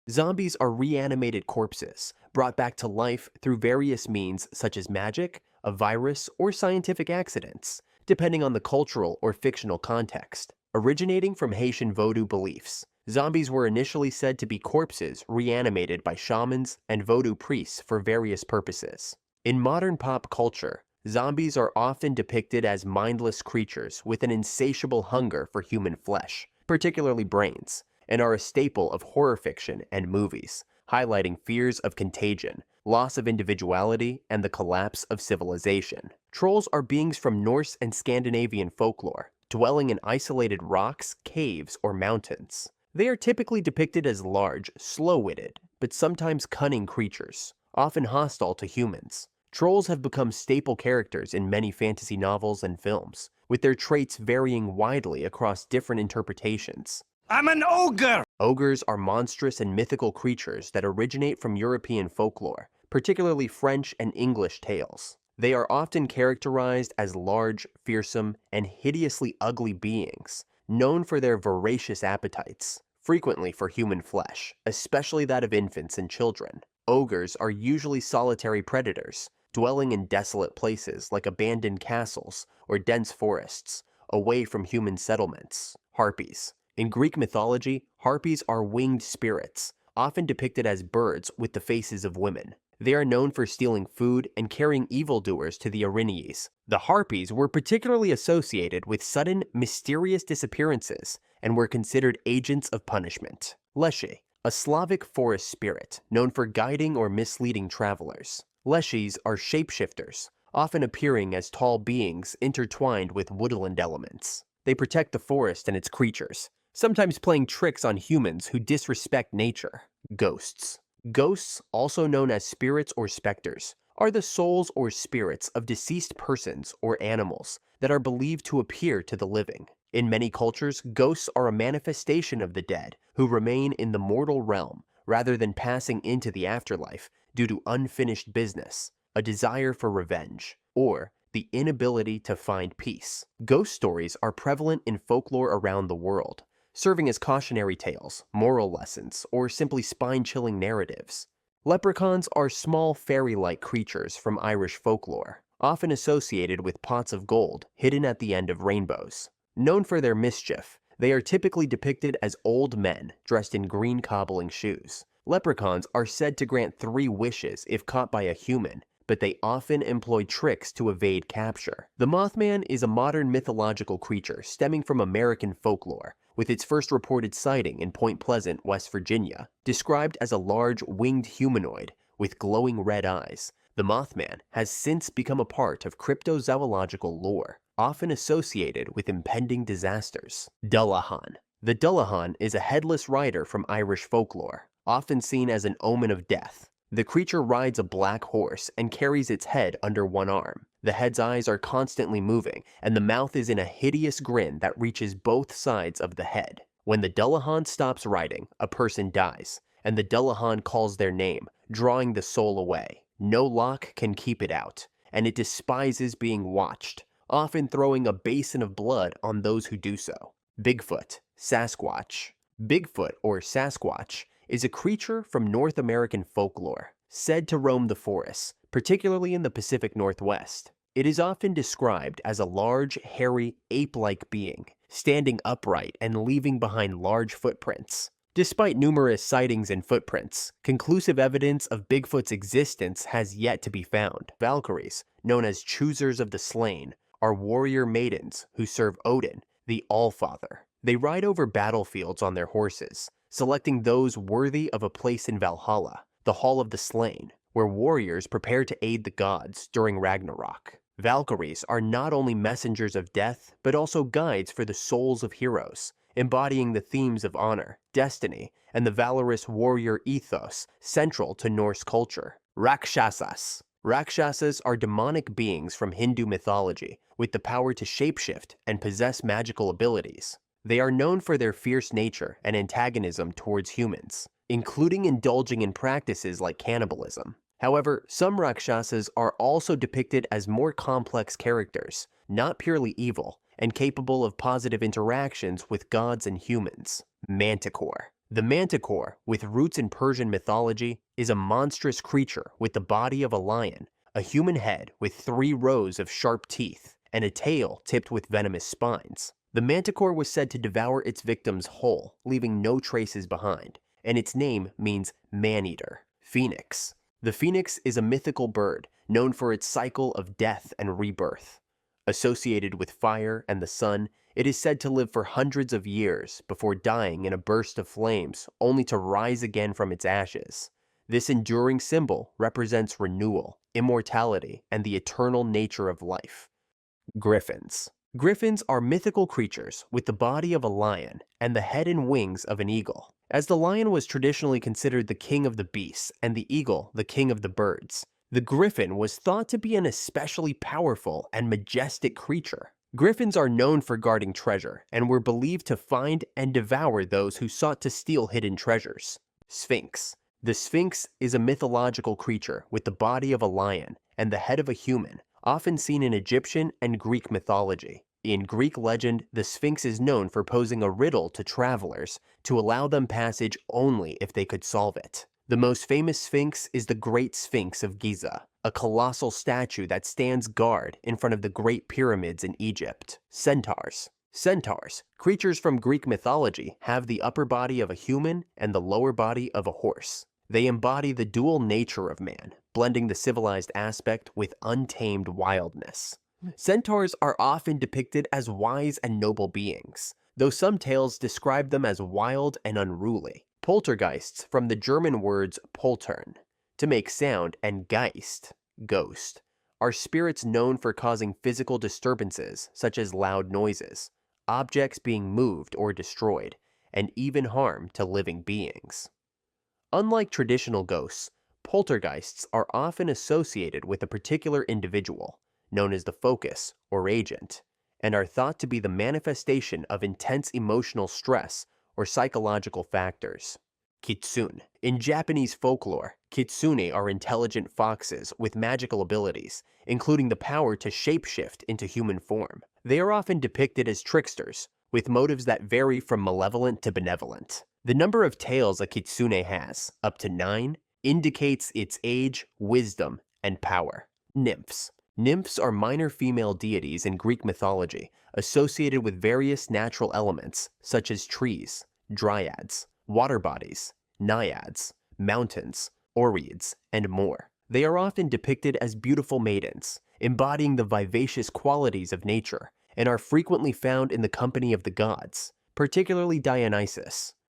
Zombies are reanimated corpses, brought back to life through various means such as magic, a virus, or scientific accidents, depending on the cultural or fictional context. Originating from Haitian Vodou beliefs, zombies were initially said to be corpses reanimated by shamans and Vodou priests for various purposes. In modern pop culture, zombies are often depicted as mindless creatures with an insatiable hunger for human flesh, particularly brains, and are a staple of horror fiction and movies, highlighting fears of contagion, loss of individuality, and the collapse of civilization. Trolls are beings from Norse and Scandinavian folklore, dwelling in isolated rocks, caves, or mountains. They are typically depicted as large, slow-witted, but sometimes cunning creatures, often hostile to humans. Trolls have become staple characters in many fantasy novels and films, with their traits varying widely across different interpretations. I'm an ogre! Ogres are monstrous and mythical creatures that originate from European folklore, particularly French and English tales. They are often characterized as large, fearsome, and hideously ugly beings, known for their voracious appetites, frequently for human flesh, especially that of infants and children. Ogres are usually solitary predators, dwelling in desolate places like abandoned castles or dense forests, away from human settlements. Harpys. In Greek mythology, harpies are winged spirits, often depicted as birds with the faces of women. They are known for stealing food and carrying evildoers to the Erinyes. The harpies were particularly associated with sudden, mysterious disappearances and were considered agents of punishment. Leshy. A Slavic forest spirit, known for guiding or misleading travelers. Leshies are shapeshifters, often appearing as tall beings intertwined with woodland elements. They protect the forest and its creatures, sometimes playing tricks on humans who disrespect nature. Ghosts. Ghosts, also known as spirits or specters, are the souls or spirits of deceased persons or animals that are believed to appear to the living. In many cultures, ghosts are a manifestation of the dead who remain in the mortal realm rather than passing into the afterlife due to unfinished business, a desire for revenge, or the inability to find peace. Ghost stories are prevalent in folklore around the world, serving as cautionary tales, moral lessons, or simply spine-chilling narratives. Leprechauns are small fairy-like creatures from Irish folklore, often associated with pots of gold hidden at the end of rainbows. Known for their mischief, they are typically depicted as old men dressed in green cobbling shoes. Leprechauns are said to grant 3 wishes if caught by a human, but they often employ tricks to evade capture. The Mothman is a modern mythological creature stemming from American folklore, with its first reported sighting in Point Pleasant, West Virginia. Described as a large winged humanoid with glowing red eyes, the Mothman has since become a part of cryptozoological lore, often associated with impending disasters. Dullahan. The Dullahan is a headless rider from Irish folklore, often seen as an omen of death. The creature rides a black horse and carries its head under one arm. The head's eyes are constantly moving, and the mouth is in a hideous grin that reaches both sides of the head. When the Dullahan stops riding, a person dies, and the Dullahan calls their name, drawing the soul away. No lock can keep it out, and it despises being watched, often throwing a basin of blood on those who do so. Bigfoot, Sasquatch. Bigfoot, or Sasquatch, is a creature from North American folklore, said to roam the forests, particularly in the Pacific Northwest. It is often described as a large, hairy, ape-like being, standing upright and leaving behind large footprints. Despite numerous sightings and footprints, conclusive evidence of Bigfoot's existence has yet to be found. Valkyries, known as choosers of the slain, are warrior maidens who serve Odin, the Allfather. They ride over battlefields on their horses, selecting those worthy of a place in Valhalla, the Hall of the Slain, where warriors prepare to aid the gods during Ragnarok. Valkyries are not only messengers of death, but also guides for the souls of heroes, embodying the themes of honor, destiny, and the valorous warrior ethos central to Norse culture. Rakshasas. Rakshasas are demonic beings from Hindu mythology with the power to shapeshift and possess magical abilities. They are known for their fierce nature and antagonism towards humans, including indulging in practices like cannibalism. However, some Rakshasas are also depicted as more complex characters, not purely evil, and capable of positive interactions with gods and humans. Manticore. The Manticore, with roots in Persian mythology, is a monstrous creature with the body of a lion, a human head with 3 rows of sharp teeth, and a tail tipped with venomous spines. The Manticore was said to devour its victims whole, leaving no traces behind, and its name means man-eater. Phoenix. The phoenix is a mythical bird known for its cycle of death and rebirth. Associated with fire and the sun, it is said to live for hundreds of years before dying in a burst of flames, only to rise again from its ashes. This enduring symbol represents renewal, immortality, and the eternal nature of life. Griffins. Griffins are mythical creatures with the body of a lion and the head and wings of an eagle. As the lion was traditionally considered the king of the beasts and the eagle the king of the birds, the griffin was thought to be an especially powerful and majestic creature. Griffins are known for guarding treasure and were believed to find and devour those who sought to steal hidden treasures. Sphinx. The Sphinx is a mythological creature with the body of a lion and the head of a human, often seen in Egyptian and Greek mythology. In Greek legend, the Sphinx is known for posing a riddle to travelers to allow them passage only if they could solve it. The most famous Sphinx is the Great Sphinx of Giza, a colossal statue that stands guard in front of the Great Pyramids in Egypt. Centaurs. Centaurs, creatures from Greek mythology, have the upper body of a human and the lower body of a horse. They embody the dual nature of man, blending the civilized aspect with untamed wildness. Centaurs are often depicted as wise and noble beings, though some tales describe them as wild and unruly. Poltergeists, from the German words poltern, to make sound, and Geist, ghost, are spirits known for causing physical disturbances such as loud noises, objects being moved or destroyed, and even harm to living beings. Unlike traditional ghosts, poltergeists are often associated with a particular individual, known as the focus or agent, and are thought to be the manifestation of intense emotional stress or psychological factors. Kitsune. In Japanese folklore, kitsune are intelligent foxes with magical abilities, including the power to shapeshift into human form. They are often depicted as tricksters, with motives that vary from malevolent to benevolent. The number of tails a kitsune has, up to 9, indicates its age, wisdom, and power. Nymphs. Nymphs are minor female deities in Greek mythology associated with various natural elements such as trees, dryads, water bodies, naiads, mountains, oreads, and more. They are often depicted as beautiful maidens, embodying the vivacious qualities of nature, and are frequently found in the company of the gods, particularly Dionysus.